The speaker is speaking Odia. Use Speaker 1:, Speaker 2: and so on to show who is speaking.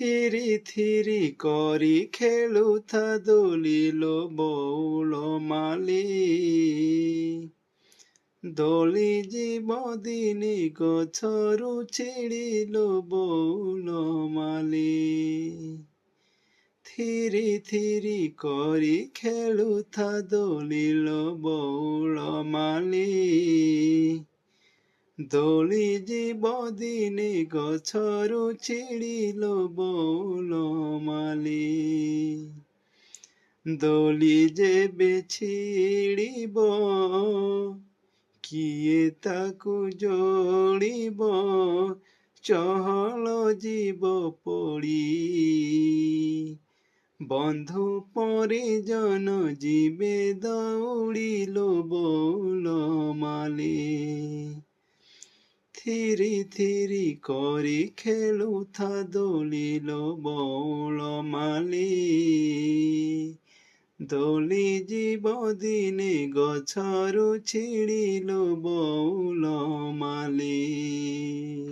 Speaker 1: ଥିରି ଥିରି କରି ଖେଳୁଥା ଦୋଳିଲୋ ବଉଳ ମାଳି। ଦୋଳି ଯିବ ଦିନେ ଗଛରୁ ଛିଡ଼ିଲୋ ବଉଳ ମାଳି। ଥିରି ଥିରି କରି ଖେଳୁଥା ଦୋଳିଲୋ ବଉଳ ମାଳି। ଦୋଳି ଯିବ ଦିନେ ଗଛରୁ ଛିଡ଼ିଲୋ ବଉଳ ମାଳି। ଦୋଳି ଯେବେ ଛିଡ଼ିବ କିଏ ତାକୁ ଯୋଡ଼ିବ, ଚହଳ ଯିବ ପଡ଼ି। ବନ୍ଧୁ ପରିଜନ ଯିବେ ଦଉଡ଼ିଲୋ ବଉଳ ମାଳି। ଥିରି ଥିରି କରି ଖେଳୁଥା ଦୋଳିଲୋ ବଉଳ ମାଳି। ଦୋଳି ଯିବ ଦିନେ ଗଛରୁ ଛିଡ଼ିଲୋ ବଉଳ ମାଳି।